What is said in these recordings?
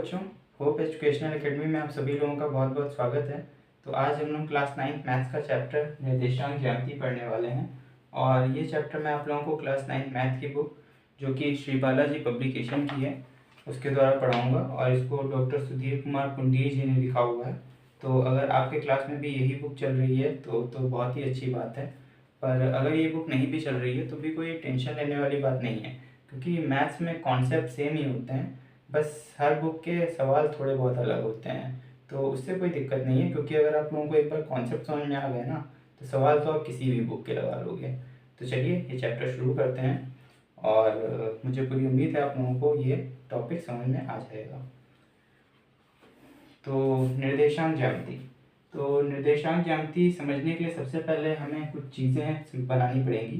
बच्चों, hope educational academy में आप सभी लोगों का बहुत बहुत स्वागत है। तो आज हम लोग क्लास 9 मैथ्स का चैप्टर निर्देशांक ज्यामिति पढ़ने वाले हैं। और ये चैप्टर मैं आप लोगों को क्लास 9 मैथ की बुक जो कि श्री बालाजी पब्लिकेशन की है उसके द्वारा पढ़ाऊँगा। और इसको डॉक्टर सुधीर कुमार पुंडीर जी ने लिखा हुआ है। तो अगर आपके क्लास में भी यही बुक चल रही है तो बहुत ही अच्छी बात है। पर अगर ये बुक नहीं भी चल रही है तो भी कोई टेंशन लेने वाली बात नहीं है, क्योंकि मैथ्स में कॉन्सेप्ट सेम ही होते हैं, बस हर बुक के सवाल थोड़े बहुत अलग होते हैं। तो उससे कोई दिक्कत नहीं है, क्योंकि अगर आप लोगों को एक बार कॉन्सेप्ट समझ में आ गए ना तो सवाल तो आप किसी भी बुक के लगा लोगे। तो चलिए ये चैप्टर शुरू करते हैं और मुझे पूरी उम्मीद है आप लोगों को ये टॉपिक समझ में आ जाएगा। तो निर्देशांक ज्यामिति। तो निर्देशांक ज्यामिति समझने के लिए सबसे पहले हमें कुछ चीज़ें बनानी पड़ेंगी।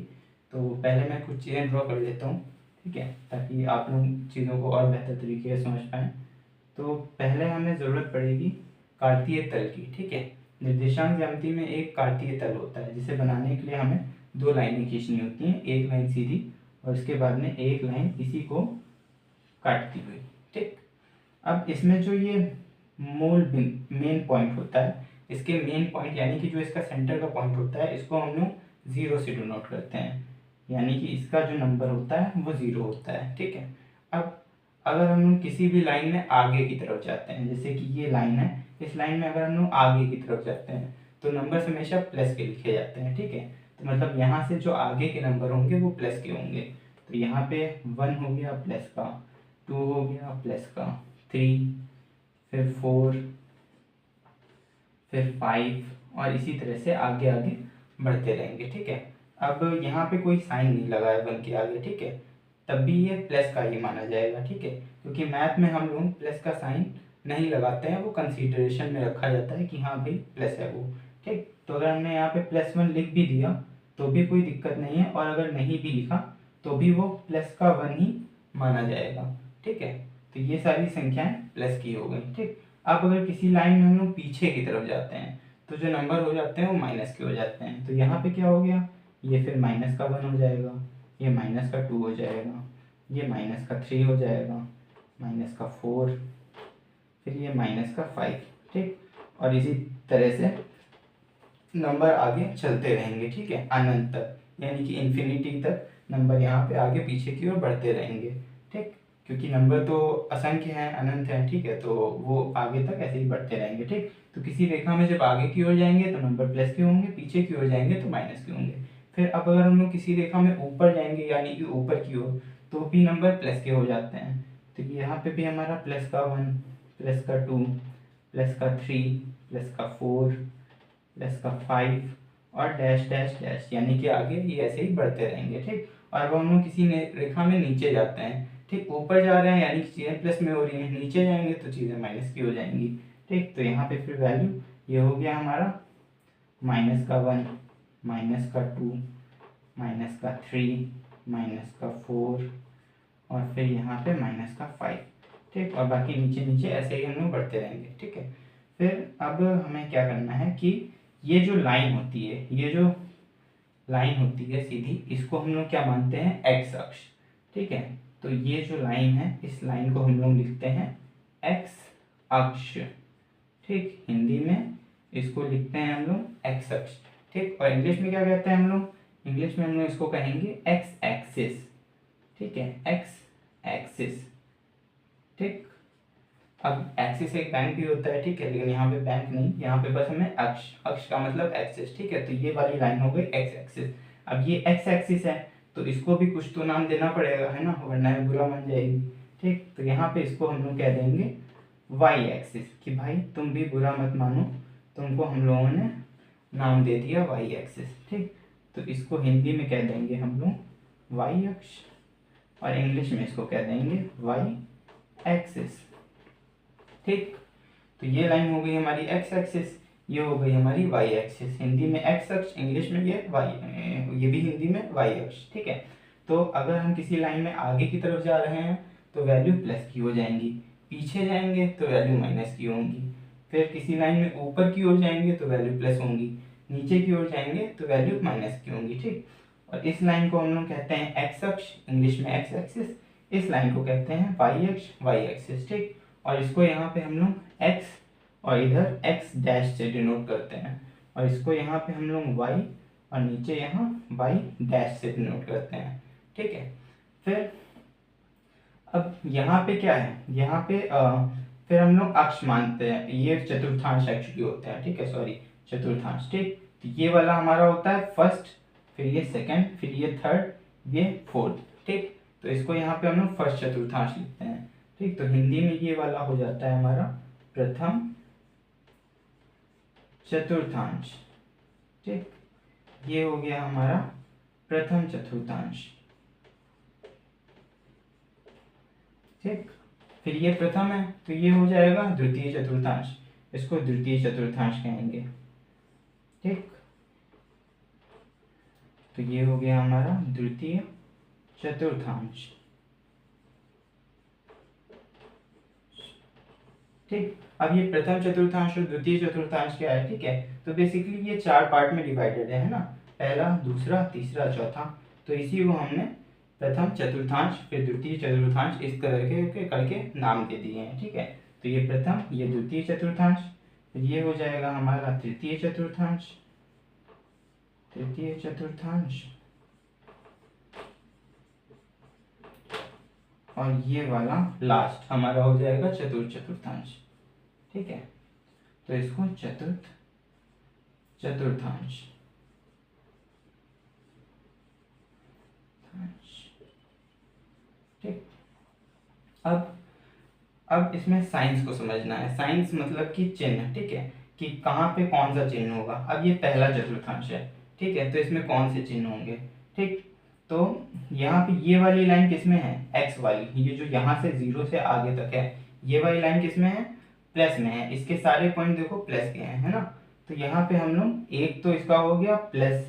तो पहले मैं कुछ चीज़ें ड्रॉ कर लेता हूँ, ठीक है, ताकि आप लोग चीज़ों को और बेहतर तरीके से समझ पाएँ। तो पहले हमें ज़रूरत पड़ेगी कार्तीय तल की, ठीक है। निर्देशांक ज्यामिति में एक कार्तीय तल होता है जिसे बनाने के लिए हमें दो लाइनें खींचनी होती हैं, एक लाइन सीधी और उसके बाद में एक लाइन इसी को काटती हुई, ठीक। अब इसमें जो ये मेन पॉइंट होता है, इसके मेन पॉइंट यानी कि जो इसका सेंटर का पॉइंट होता है, इसको हम लोग 0 से डिनोट करते हैं, यानी कि इसका जो नंबर होता है वो 0 होता है, ठीक है। अब अगर हम लोग किसी भी लाइन में आगे की तरफ जाते हैं, जैसे कि ये लाइन है, इस लाइन में अगर हम लोग आगे की तरफ जाते हैं तो नंबर्स हमेशा प्लस के लिखे जाते हैं, ठीक है। तो मतलब यहाँ से जो आगे के नंबर होंगे वो प्लस के होंगे। तो यहाँ पे 1 हो गया प्लस का, 2 हो गया प्लस का, 3, फिर 4, फिर 5 और इसी तरह से आगे आगे बढ़ते रहेंगे, ठीक है। अब यहाँ पे कोई साइन नहीं लगा है 1 के आगे, ठीक है, तब भी ये प्लस का ही माना जाएगा, ठीक है, क्योंकि मैथ में हम लोग प्लस का साइन नहीं लगाते हैं, वो कंसीडरेशन में रखा जाता है कि हाँ भाई प्लस है वो, ठीक। तो अगर हमने यहाँ पे +1 लिख भी दिया तो भी कोई दिक्कत नहीं है, और अगर नहीं भी लिखा तो भी वो प्लस का 1 ही माना जाएगा, ठीक है। तो ये सारी संख्याएं प्लस की हो गई, ठीक। अब अगर किसी लाइन में हम लोग पीछे की तरफ जाते हैं तो जो नंबर हो जाते हैं वो माइनस के हो जाते हैं। तो यहाँ पे क्या हो गया, ये फिर माइनस का 1 हो जाएगा, ये माइनस का 2 हो जाएगा, ये माइनस का 3 हो जाएगा, माइनस का 4, फिर ये माइनस का 5, ठीक। और इसी तरह से नंबर आगे चलते रहेंगे, ठीक है, अनंत तक, यानी कि इन्फिनिटी तक नंबर यहाँ पे आगे पीछे की ओर बढ़ते रहेंगे, ठीक। क्योंकि नंबर तो असंख्य हैं, अनंत हैं, ठीक है, तो वो आगे तक ऐसे ही बढ़ते रहेंगे, ठीक। तो किसी रेखा में जब आगे की ओर जाएंगे तो नंबर प्लस के होंगे, पीछे की ओर जाएंगे तो माइनस के होंगे। फिर अब अगर हम लोग किसी रेखा में ऊपर जाएंगे यानी कि ऊपर की ओर, तो भी नंबर प्लस के हो जाते हैं। तो यहाँ पे भी हमारा प्लस का 1, प्लस का 2, प्लस का 3, प्लस का 4, प्लस का 5 और डैश डैश डैश, यानी कि आगे ये ऐसे ही बढ़ते रहेंगे, ठीक। और अब हम लोग किसी रेखा में नीचे जाते हैं, ठीक, ऊपर जा रहे हैं यानी कि चीज़ें प्लस में हो रही हैं, नीचे जाएंगे तो चीज़ें माइनस की हो जाएंगी, ठीक। तो यहाँ पे फिर वैल्यू ये हो गया हमारा माइनस का 1, माइनस का 2, माइनस का 3, माइनस का 4 और फिर यहाँ पे माइनस का 5, ठीक। और बाकी नीचे नीचे ऐसे ही हम लोग बढ़ते रहेंगे, ठीक है। फिर अब हमें क्या करना है कि ये जो लाइन होती है, ये जो लाइन होती है सीधी, इसको हम लोग क्या मानते हैं, एक्स अक्ष, ठीक है। तो ये जो लाइन है, इस लाइन को हम लोग लिखते हैं एक्स अक्ष, ठीक। हिंदी में इसको लिखते हैं हम लोग एक्स अक्ष, ठीक। और इंग्लिश में क्या कहते हैं हम लोग, इंग्लिश में हम लोग इसको कहेंगे एक्स एक्सिस, ठीक है, एक्स एक्सिस, ठीक। अब एक्सिस एक बैंक भी होता है, ठीक है, लेकिन यहाँ पे बैंक नहीं, यहाँ पे बस हमें अक्ष, अक्ष का मतलब एक्सिस, ठीक है। तो ये वाली लाइन हो गई एक्स एक्सिस। अब ये एक्स एक्सिस है तो इसको भी कुछ तो नाम देना पड़ेगा, है ना, वरना ये बुरा मान जाएगी, ठीक। तो यहाँ पे इसको हम लोग कह देंगे वाई एक्सिस, कि भाई तुम भी बुरा मत मानो, तुमको हम लोगों ने नाम दे दिया वाई एक्सिस, ठीक। तो इसको हिंदी में कह देंगे हम लोग वाई अक्ष और इंग्लिश में इसको कह देंगे वाई एक्सिस, ठीक। तो ये लाइन हो गई हमारी एक्स एक्सिस, ये हो गई हमारी वाई एक्सिस। हिंदी में एक्स अक्ष, इंग्लिश में ये वाई, ये भी हिंदी में वाई अक्ष, ठीक है। तो अगर हम किसी लाइन में आगे की तरफ जा रहे हैं तो वैल्यू प्लस की हो जाएंगी, पीछे जाएंगे तो वैल्यू माइनस की होंगी, फिर किसी लाइन में ऊपर की ओर जाएंगे तो वैल्यू प्लस होंगी, नीचे की ओर जाएंगे तो वैल्यू माइनस की होंगी, ठीक। और इस लाइन को हम लोग कहते हैं एक्स अक्ष, इंग्लिश में एक्स एक्सिस, इस लाइन को कहते हैं वाई अक्ष, वाई एक्सिस, ठीक। और इसको यहाँ पे हम लोग एक्स और इधर एक्स डैश से डिनोट करते हैं, और इसको यहाँ पे हम लोग वाई और नीचे यहाँ वाई डैश से डिनोट करते हैं, ठीक है। फिर अब यहाँ पे क्या है, यहाँ पे फिर हम लोग अक्ष मानते हैं, ये चतुर्थांश एक्चुअली होते हैं, ठीक है, सॉरी चतुर्थांश, ठीक। तो ये वाला हमारा होता है फर्स्ट, फिर ये सेकंड, फिर ये थर्ड, ये फोर्थ, ठीक। तो इसको यहाँ पे हम लोग फर्स्ट चतुर्थांश लिखते हैं, ठीक। तो हिंदी में ये वाला हो जाता है हमारा प्रथम चतुर्थांश, ठीक। ये हो गया हमारा प्रथम चतुर्थांश, ठीक। फिर ये प्रथम है तो ये हो जाएगा द्वितीय चतुर्थांश, इसको द्वितीय चतुर्थांश कहेंगे, ठीक। तो ये हो गया हमारा द्वितीय चतुर्थांश, ठीक। अब ये प्रथम चतुर्थांश और द्वितीय चतुर्थांश क्या है, ठीक है। तो बेसिकली ये 4 पार्ट में डिवाइडेड है ना, पहला, दूसरा, तीसरा, चौथा। तो इसी को हमने प्रथम चतुर्थांश फिर द्वितीय चतुर्थांश इस करके नाम दे दिए हैं, ठीक है। तो ये प्रथम, ये द्वितीय चतुर्थांश, फिर ये हो जाएगा हमारा तृतीय चतुर्थांश, तृतीय चतुर्थांश, और ये वाला लास्ट हमारा हो जाएगा चतुर्थ चतुर्थांश, ठीक है। तो इसको चतुर्थ चतुर्थांश, ठीक। अब इसमें साइंस को समझना है, साइंस मतलब कि चिन्ह, ठीक है, कि कहाँ पे कौन सा चिन्ह होगा। अब ये पहला चतुर्थांश है, ठीक है, तो इसमें कौन से चिन्ह होंगे, ठीक। तो यहाँ पे ये वाली लाइन किसमें है, एक्स वाली, ये जो यहाँ से 0 से आगे तक है, ये वाली लाइन किसमें है, प्लस में है। इसके सारे पॉइंट देखो प्लस के हैं, है ना। तो यहाँ पे हम लोग एक तो इसका हो गया प्लस,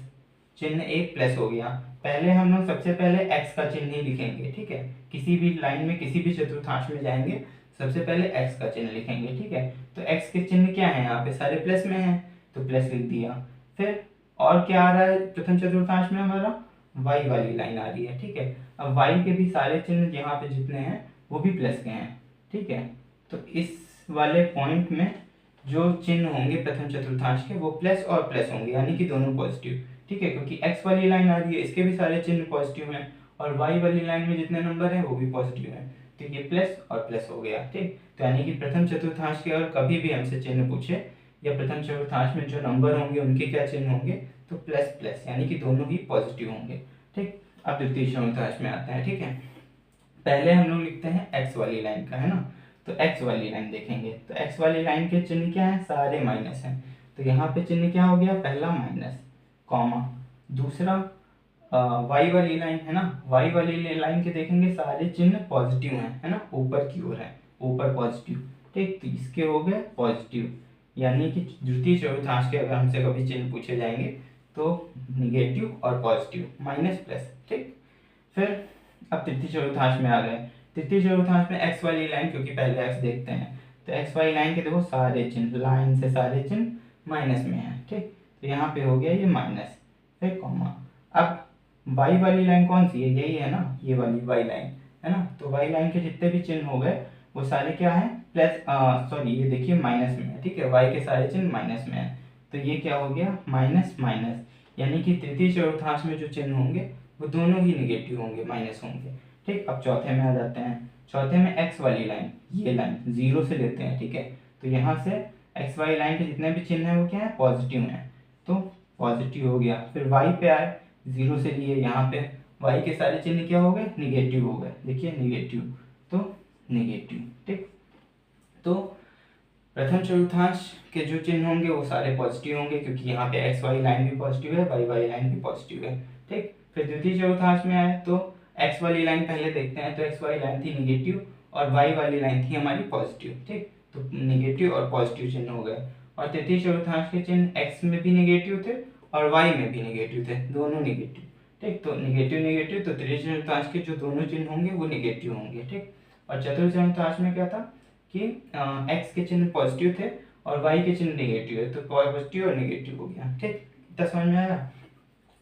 चिन्ह एक प्लस हो गया। पहले हम लोग सबसे पहले एक्स का चिन्ह ही लिखेंगे, ठीक है। किसी भी लाइन में किसी भी चतुर्थांश में जाएंगे सबसे पहले एक्स का चिन्ह लिखेंगे, ठीक है। तो एक्स के चिन्ह क्या है, यहाँ पे सारे प्लस में है तो प्लस लिख दिया। फिर और क्या आ रहा है प्रथम चतुर्थांश में, हमारा वाई वाली लाइन आ रही है, ठीक है। अब वाई के भी सारे चिन्ह यहाँ पे जितने हैं वो भी प्लस के हैं, ठीक है। तो इस वाले पॉइंट में जो चिन्ह होंगे प्रथम चतुर्थांश के वो प्लस और प्लस होंगे, यानी कि दोनों पॉजिटिव, ठीक है, क्योंकि एक्स वाली लाइन आ रही है इसके भी सारे चिन्ह पॉजिटिव हैं, और वाई वाली लाइन में जितने नंबर हैं वो भी पॉजिटिव हैं, तो ये प्लस और प्लस हो गया, ठीक। तो यानी कि प्रथम चतुर्थांश के अगर कभी भी हमसे चिन्ह पूछे या प्रथम चतुर्थांश में जो नंबर होंगे उनके क्या चिन्ह होंगे, तो प्लस प्लस, यानी कि दोनों ही पॉजिटिव होंगे, ठीक। अब द्वितीय चतुर्थांश में आते हैं, ठीक है। पहले हम लोग लिखते हैं एक्स वाली लाइन का, है ना। तो एक्स वाली लाइन देखेंगे तो एक्स वाली लाइन के चिन्ह क्या है, सारे माइनस हैं। तो यहाँ पे चिन्ह क्या हो गया, पहला माइनस, कॉमा, दूसरा वाई वाली लाइन है ना, वाई वाली लाइन के देखेंगे सारे चिन्ह पॉजिटिव हैं, है ना, ऊपर की ओर है, ऊपर पॉजिटिव, ठीक। तो इसके हो गए पॉजिटिव, यानी कि द्वितीय चतुर्थांश के अगर हमसे कभी चिन्ह पूछे जाएंगे तो निगेटिव और पॉजिटिव, माइनस प्लस, ठीक। फिर अब तृतीय चतुर्थांश में आ गए। तृतीय चतुर्थांश में एक्स वाली लाइन, क्योंकि पहले एक्स देखते हैं, तो एक्स वाली लाइन के देखो सारे चिन्ह, लाइन से सारे चिन्ह माइनस में है, ठीक। तो यहाँ पे हो गया ये माइनस, फिर कॉमा। अब वाई वाली लाइन कौन सी है, यही है ना, ये वाली वाई लाइन, है ना। तो वाई लाइन के जितने भी चिन्ह हो गए वो सारे क्या है, प्लस, सॉरी ये देखिए माइनस में है, ठीक है, वाई के सारे चिन्ह माइनस में है। तो ये क्या हो गया, माइनस माइनस, यानी कि तृतीय चतुर्थांश में जो चिन्ह होंगे वो दोनों ही निगेटिव होंगे, माइनस होंगे, ठीक। अब चौथे में आ जाते हैं। चौथे में एक्स वाली लाइन, ये लाइन 0 से लेते हैं, ठीक है। तो यहाँ से एक्स वाली लाइन के जितने भी चिन्ह हैं वो क्या है, पॉजिटिव हैं, तो पॉजिटिव हो गया। फिर वाई पे आए, 0 से लिए, यहाँ पे वाई के सारे चिन्ह क्या हो गए, निगेटिव हो गए, देखिए निगेटिव, तो निगेटिव, ठीक। तो प्रथम चतुर्थांश के जो चिन्ह होंगे वो सारे पॉजिटिव होंगे, क्योंकि यहाँ पे एक्स वाली लाइन भी पॉजिटिव है, वाई वाली लाइन भी पॉजिटिव है, ठीक। फिर द्वितीय चतुर्थांश में आए तो एक्स वाली लाइन पहले देखते हैं, तो एक्स वाली लाइन थी निगेटिव और वाई वाली लाइन थी हमारी पॉजिटिव, ठीक। तो निगेटिव और पॉजिटिव चिन्ह हो गए। और तृतीय चतुर्थांश के चिन्ह एक्स में भी निगेटिव थे और वाई में भी निगेटिव थे, दोनों निगेटिव, ठीक। तो निगेटिव निगेटिव, तो तृतीय चतुर्थांश के जो दोनों चिन्ह होंगे वो निगेटिव होंगे, ठीक। और चतुर्थ चतुर्थांश में क्या था कि एक्स के चिन्ह पॉजिटिव थे और वाई के चिन्ह निगेटिव है, तो पॉजिटिव और निगेटिव हो गया, ठीक। इतना समझ में आया।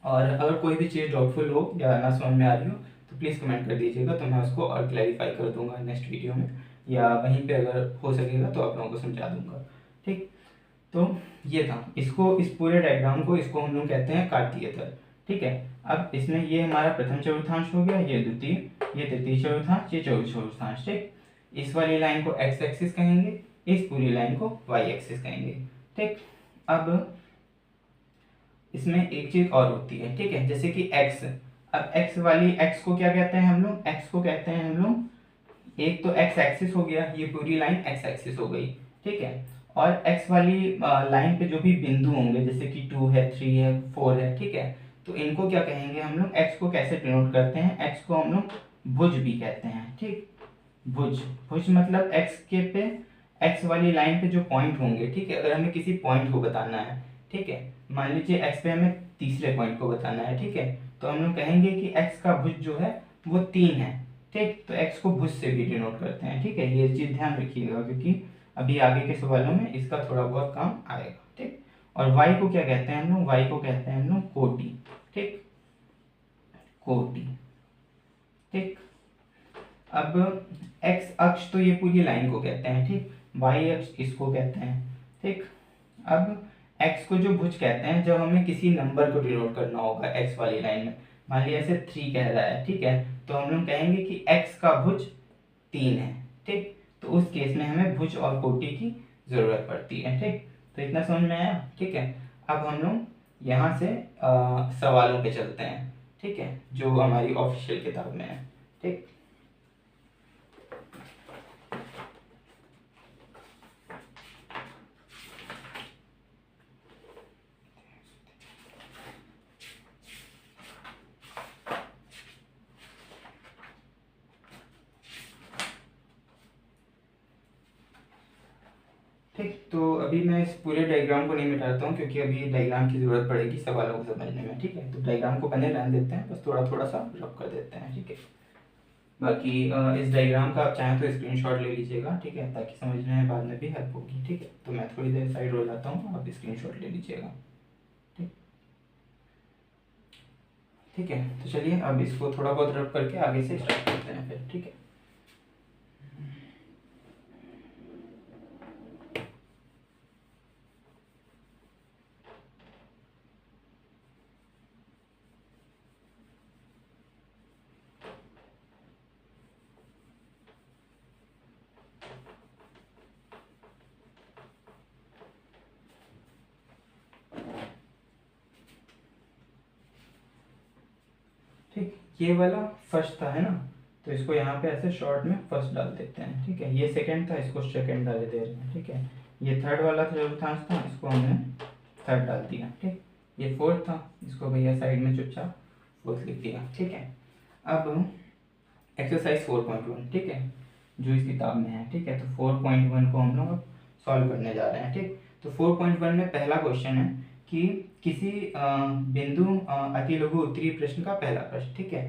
और अगर कोई भी चीज़ डाउटफुल हो या ना समझ में आ रही हो तो प्लीज़ कमेंट कर दीजिएगा, तो मैं उसको और क्लैरिफाई कर दूंगा नेक्स्ट वीडियो में। या वहीं पे अगर हो सकेगा तो आप लोगों को समझा दूंगा। ठीक, तो ये था, इसको इस पूरे डायग्राम को इसको हम लोग कहते हैं कार्तीय तल। ठीक है, अब इसमें ये हमारा प्रथम चतुर्थांश हो गया, ये द्वितीय, ये तृतीय चतुर्थांश, ये चौथा चतुर्थांश। ठीक, इस वाली लाइन को एक्स एक्सिस कहेंगे, इस पूरी लाइन को वाई एक्सिस कहेंगे। ठीक, अब इसमें एक चीज और होती है, ठीक है, जैसे कि एक्स, अब एक्स वाली, एक्स को क्या कहते हैं हम लोग, एक्स को कहते हैं हम लोग, एक तो एक्स एक्सिस हो गया, ये पूरी लाइन एक्स एक्सिस हो गई। ठीक है, और एक्स वाली लाइन पे जो भी बिंदु होंगे, जैसे कि 2 है, 3 है, 4 है, ठीक है, तो इनको क्या कहेंगे हम लोग, एक्स को कैसे डिनोट करते हैं, एक्स को हम लोग भुज भी कहते हैं। ठीक, भुज, भुज मतलब एक्स के पे, एक्स वाली लाइन पे जो पॉइंट होंगे, ठीक है, अगर हमें किसी पॉइंट को बताना है, ठीक है, मान लीजिए एक्स पे हमें तीसरे पॉइंट को बताना है, ठीक है, तो हम लोग कहेंगे कि एक्स का भुज जो है वो 3 है। ठीक, तो एक्स को भुज से भी डिनोट करते हैं। ठीक है, ये चीज ध्यान रखिएगा, क्योंकि अभी आगे के सवालों में इसका थोड़ा बहुत काम आएगा। ठीक, और वाई को क्या कहते हैं हम लोग, वाई को कहते हैं हम लोग कोटि। ठीक, कोटि। ठीक, अब एक्स अक्ष तो ये पूरी लाइन को कहते हैं, ठीक, वाई अक्ष इसको कहते हैं। ठीक, अब एक्स को जो भुज कहते हैं, जब हमें किसी नंबर को डिनोट करना होगा एक्स वाली लाइन में, मान लिया ऐसे 3 कह रहा है, ठीक है, तो हम लोग कहेंगे कि एक्स का भुज 3 है। ठीक, तो उस केस में हमें भुज और कोटि की जरूरत पड़ती है। ठीक, तो इतना समझ में आया। ठीक है, अब हम लोग यहाँ से सवालों पे चलते हैं, ठीक है, जो हमारी ऑफिशियल किताब में है। ठीक, ठीक, तो अभी मैं इस पूरे डायग्राम को नहीं मिटाता हूँ, क्योंकि अभी डायग्राम की ज़रूरत पड़ेगी सवालों को समझने में। ठीक है, तो डायग्राम को बने रहने देते हैं, बस थोड़ा थोड़ा सा रब कर देते हैं। ठीक है, बाकी इस डायग्राम का आप चाहें तो स्क्रीनशॉट ले लीजिएगा, ठीक है, ताकि समझने में बाद में भी हेल्प होगी। ठीक है, तो मैं थोड़ी देर साइड हो जाता हूँ, आप स्क्रीनशॉट ले लीजिएगा। ठीक, ठीक है, तो चलिए अब इसको थोड़ा बहुत रब करके आगे से स्टार्ट करते हैं फिर। ठीक है, ठीक, ये वाला फर्स्ट था, है ना, तो इसको यहाँ पे ऐसे शॉर्ट में फर्स्ट डाल देते हैं। ठीक है, ये सेकंड था, इसको सेकंड डाल दे रहे हैं। ठीक है, ये थर्ड वाला चतुर्थांश था, इसको हमने थर्ड डाल दिया। ठीक, ये फोर्थ था, इसको भैया साइड में चुपचाप फोर्थ लिख दिया। ठीक है, अब एक्सरसाइज 4.1, ठीक है, जो इस किताब में है। ठीक है, तो 4.1 को हम लोग अब सॉल्व करने जा रहे हैं। ठीक, तो 4.1 में पहला क्वेश्चन है कि किसी बिंदु अति लघु उत्तरीय प्रश्न का पहला प्रश्न, ठीक है,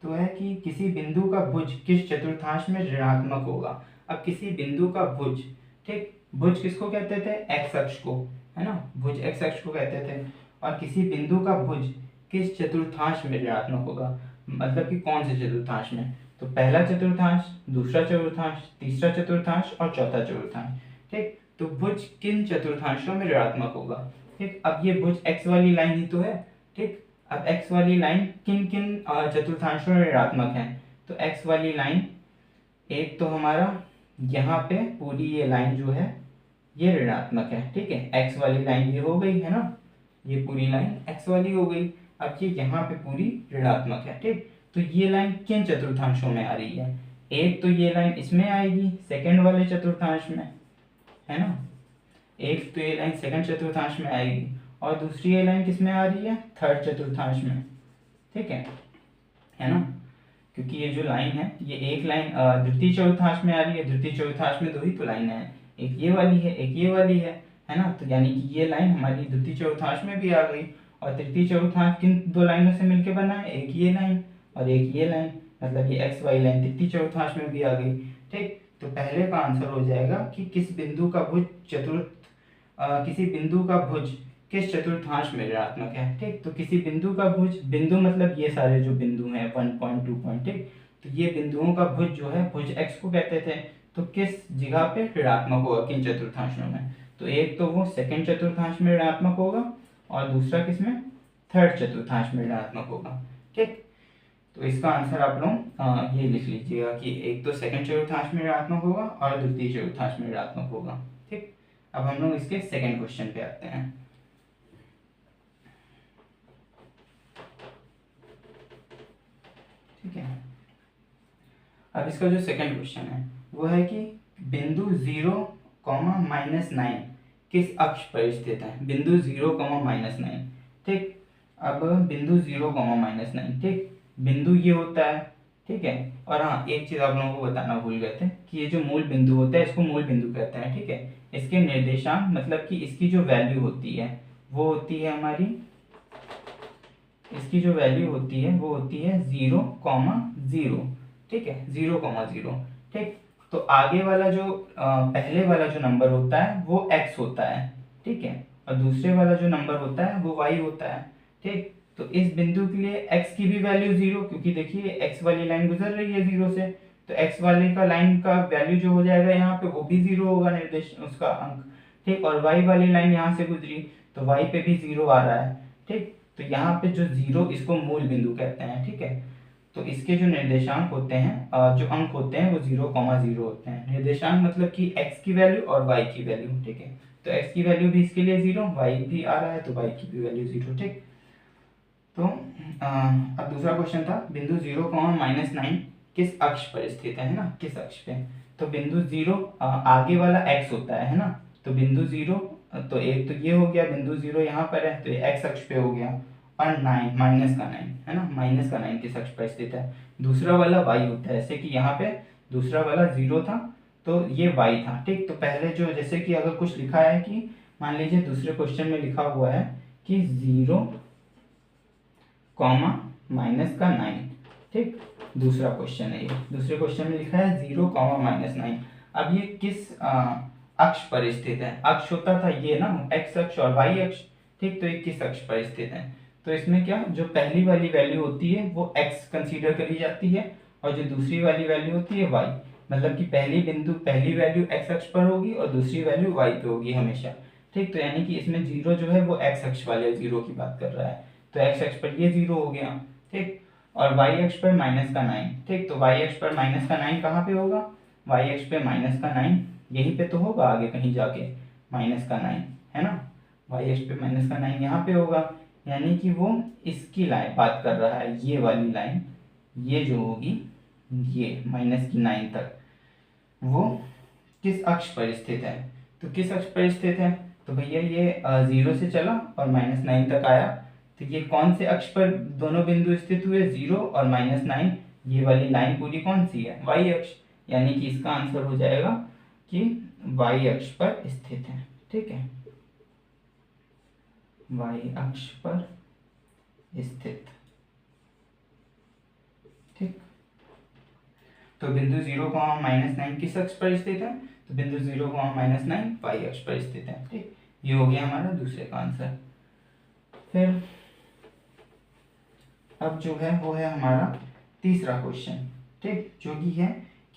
तो है कि किसी बिंदु का भुज किस चतुर्थांश में ऋणात्मक होगा। अब किसी बिंदु का भुज, ठीक, भुज किसको कहते थे, एक्स अक्ष को, है ना, भुज एक्स अक्ष को कहते थे, और किसी बिंदु का भुज किस चतुर्थांश में ऋणात्मक होगा, मतलब कि कौन से चतुर्थांश में, तो पहला चतुर्थांश, दूसरा चतुर्थांश, तीसरा चतुर्थांश और चौथा चतुर्थांश। ठीक, तो भुज किन चतुर्थांशों में ऋणात्मक होगा। ठीक, अब ये भुज एक्स वाली लाइन ही तो है। ठीक, अब एक्स वाली लाइन किन किन चतुर्थांशों में ऋणात्मक है, तो एक्स वाली लाइन, एक तो हमारा यहाँ पे पूरी ये लाइन जो है ये ऋणात्मक है। ठीक है, एक्स वाली लाइन ये हो गई, है ना, ये पूरी लाइन एक्स वाली हो गई। अब ये यहाँ पे पूरी ऋणात्मक है। ठीक, तो ये लाइन किन चतुर्थांशों में आ रही है, एक तो ये लाइन इसमें आएगी सेकंड वाले चतुर्थांश में, है ना, एक तो ये लाइन सेकंड चतुर्थांश में आएगी, और दूसरी ये लाइन किस में आ रही है, थर्ड चतुर्थांश में। ठीक है ना, क्योंकि ये जो लाइन है, ये एक लाइन द्वितीय चतुर्थांश में आ रही है, द्वितीय चतुर्थांश में दो ही तो लाइन है, एक ये वाली है, एक ये वाली है ना, तो यानी कि ये लाइन हमारी द्वितीय चतुर्थांश में भी आ गई, और तृतीय चतुर्थांश किन दो लाइनों से मिलकर बना है, एक ये लाइन और एक ये लाइन, मतलब ये एक्स वाई लाइन तृतीय चतुर्थांश में भी आ गई। ठीक, तो पहले का आंसर हो जाएगा कि किस बिंदु का भुज किसी बिंदु का भुज किस चतुर्थांश में ऋणात्मक है। ठीक, तो किसी बिंदु का भुज, बिंदु मतलब ये सारे जो बिंदु हैं 1 पॉइंट 2 पॉइंट, ठीक, तो ये बिंदुओं का भुज जो है, भुज एक्स को कहते थे, तो किस जगह पे ऋणात्मक होगा किन चतुर्थांशों में? तो एक तो वो सेकंड चतुर्थांश में ऋणात्मक होगा और दूसरा किसमें? थर्ड चतुर्थांश में ऋणात्मक होगा। ठीक, तो इसका आंसर आप लोग ये लिख लीजिएगा कि एक तो सेकंड चतुर्थांश में ऋणात्मक होगा और द्वितीय चतुर्थांश में ऋणात्मक होगा। ठीक, अब हम लोग इसके सेकंड क्वेश्चन पे आते हैं। ठीक है, अब इसका जो सेकंड क्वेश्चन है वो है कि बिंदु 0, -9 किस अक्ष पर स्थित है? बिंदु 0, -9। ठीक, अब बिंदु 0, -9। ठीक, बिंदु ये होता है। ठीक है, और हाँ एक चीज आप लोगों को बताना भूल गए थे कि ये जो मूल बिंदु होता है इसको मूल बिंदु कहते हैं। ठीक है, इसके निर्देशांक मतलब कि इसकी जो वैल्यू होती है वो होती है हमारी, इसकी जो वैल्यू होती है वो होती है 0,0। ठीक है, 0,0। ठीक, तो आगे वाला जो पहले वाला जो नंबर होता है वो x होता है। ठीक है, और दूसरे वाला जो नंबर होता है वो y होता है। ठीक, तो इस बिंदु के लिए x की भी वैल्यू 0, क्योंकि देखिए x वाली लाइन गुजर रही है 0 से, तो x वाले का लाइन का वैल्यू जो हो जाएगा यहाँ पे वो भी 0 होगा निर्देश उसका अंक। ठीक, और y वाली लाइन यहाँ से गुजरी तो y पे भी 0 आ रहा है। ठीक, तो यहाँ पे जो 0 इसको मूल बिंदु कहते हैं। ठीक है, तो इसके जो निर्देशांक होते हैं जो अंक होते हैं वो 0,0 होते हैं। निर्देशांक मतलब कि x की वैल्यू और y की वैल्यू। ठीक है, तो x की वैल्यू भी इसके लिए 0, y भी आ रहा है तो y की भी वैल्यू 0। ठीक, तो अब दूसरा क्वेश्चन था बिंदु 0, -9 किस अक्ष पर स्थित है ना, किस अक्ष पे? तो बिंदु 0 आगे वाला x होता है ना, तो बिंदु 0 तो एक तो ये हो गया, बिंदु 0 यहाँ पर है तो ये x अक्ष पे हो गया, और 9 -9 है ना, -9 किस अक्ष पर स्थित है? दूसरा वाला y होता है, जैसे कि यहाँ पे दूसरा वाला 0 था तो ये y था। ठीक, तो पहले जो जैसे कि अगर कुछ लिखा है कि मान लीजिए दूसरे क्वेश्चन में लिखा हुआ है कि 0, -9। ठीक, दूसरा क्वेश्चन है ये, दूसरे क्वेश्चन में लिखा है 0, -9। अब ये किस अक्ष पर स्थित है? अक्ष होता था ये ना, x अक्ष और y अक्ष। ठीक, तो ये किस अक्ष पर स्थित है? तो इसमें क्या, जो पहली वाली वैल्यू होती है वो x कंसीडर करी जाती है और जो दूसरी वाली वैल्यू होती है y, मतलब कि पहली वैल्यू x अक्ष पर होगी और दूसरी वैल्यू y पे होगी हमेशा। ठीक, तो यानी कि इसमें 0 जो है वो x अक्ष वाले 0 की बात कर रहा है, तो x अक्ष पर ये 0 हो गया। ठीक, और y अक्ष पर -9। ठीक, तो y अक्ष पर -9 कहाँ पे होगा? y अक्ष पे -9 यहीं पे तो होगा, आगे कहीं जाके -9 है ना, y अक्ष पे -9 यहाँ पे होगा, यानी कि वो इसकी लाइन बात कर रहा है, ये वाली लाइन, ये जो होगी ये -9 तक, वो किस अक्ष पर स्थित है? तो किस अक्ष पर स्थित है? तो भैया ये 0 से चला और -9 तक आया, तो ये कौन से अक्ष पर दोनों बिंदु स्थित हुए? 0 और -9, ये वाली लाइन पूरी कौन सी है? y अक्ष, यानी कि इसका आंसर हो जाएगा कि y अक्ष पर स्थित है। ठीक है, y अक्ष पर स्थित। ठीक, तो बिंदु 0, -9 किस अक्ष पर स्थित है? तो बिंदु 0, -9 y अक्ष पर स्थित है। ठीक, ये हो गया हमारा दूसरे का आंसर। फिर अब जो है वो है हमारा तीसरा क्वेश्चन। ठीक, जो कि है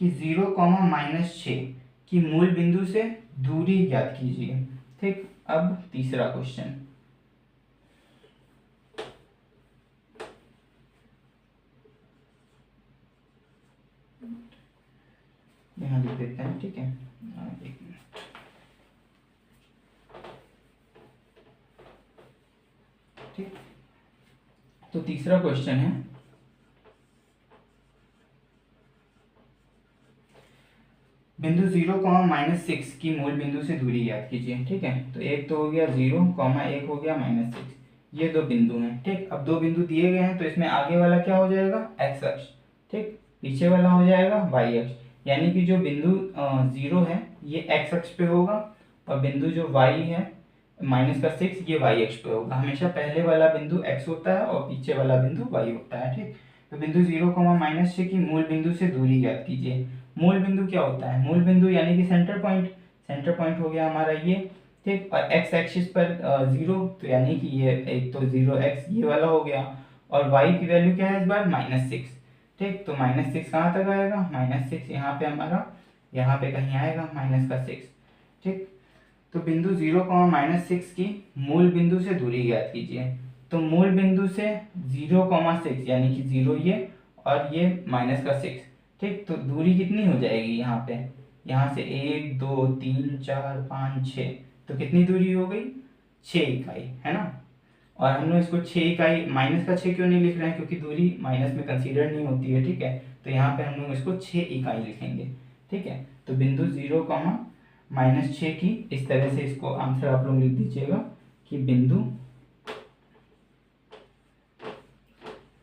कि 0, -6 की मूल बिंदु से दूरी ज्ञात कीजिए। ठीक, अब तीसरा क्वेश्चन, यहाँ लिख देते हैं। ठीक है, एक मिनट, ठीक, तो तीसरा क्वेश्चन है बिंदु 0, -6 की मूल बिंदु से दूरी ज्ञात कीजिए। ठीक है, तो एक तो हो गया 0, एक हो गया -6, ये दो बिंदु हैं। ठीक, अब दो बिंदु दिए गए हैं तो इसमें आगे वाला क्या हो जाएगा? x अक्ष। ठीक, पीछे वाला हो जाएगा y अक्ष, यानी कि जो बिंदु 0 है ये x अक्ष पे होगा और बिंदु जो y है -6 ये y अक्ष पे होगा। हमेशा पहले वाला बिंदु x होता है और पीछे वाला बिंदु y होता है। ठीक, तो बिंदु 0, -6 की मूल बिंदु से दूरी ज्ञात कीजिए। मूल बिंदु क्या होता है? मूल बिंदु यानी कि सेंटर पॉइंट, सेंटर पॉइंट हो गया हमारा ये। ठीक, और x एक्सिस पर 0, तो यानी कि ये एक तो 0x ये वाला हो गया, और y की वैल्यू क्या है इस बार? -6। ठीक, तो -6 कहाँ तक आएगा? -6 यहाँ पे हमारा यहाँ पे कहीं आएगा -6, ठीक। तो बिंदु 0, -6 की मूल बिंदु से दूरी ज्ञात कीजिए। तो मूल बिंदु से 0, 6 यानी कि 0 ये और ये -6, ठीक। तो दूरी कितनी हो जाएगी यहाँ पे, यहाँ से 1 2 3 4 5 6, तो कितनी दूरी हो गई, 6 इकाई, है ना। और हम लोग इसको 6 इकाई, -6 क्यों नहीं लिख रहे हैं, क्योंकि दूरी माइनस में कंसीडर नहीं होती है, ठीक है। तो यहाँ पे हम लोग इसको 6 इकाई लिखेंगे, ठीक है। तो बिंदु 0, -6 की इस तरह से इसको आंसर आप लोग लिख दीजिएगा कि बिंदु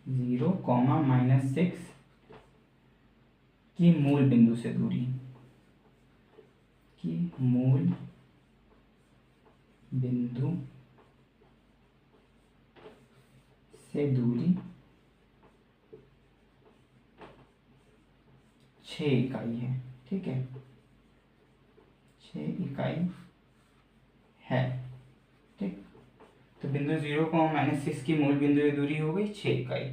0, -6 की मूल बिंदु से दूरी, की मूल बिंदु से दूरी 6 इकाई है, ठीक है, 6 इकाई है, ठीक। तो बिंदु 0, -6 की मूल बिंदु से दूरी हो गई 6 इकाई,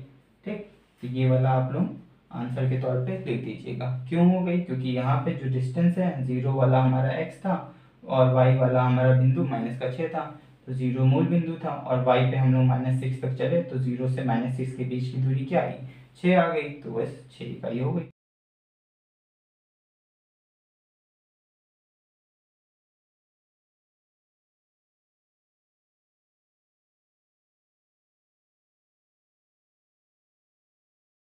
ठीक। तो ये वाला आप लोग आंसर के तौर पे लिख दीजिएगा। क्यों हो गई, क्योंकि यहाँ पे जो डिस्टेंस है 0 वाला हमारा x था और y वाला हमारा बिंदु -6 था। तो 0 मूल बिंदु था और y पे हम लोग -6 तक चले, तो 0 से -6 के बीच की दूरी क्या आई, 6 आ गई, तो बस 6 इकाई हो गई।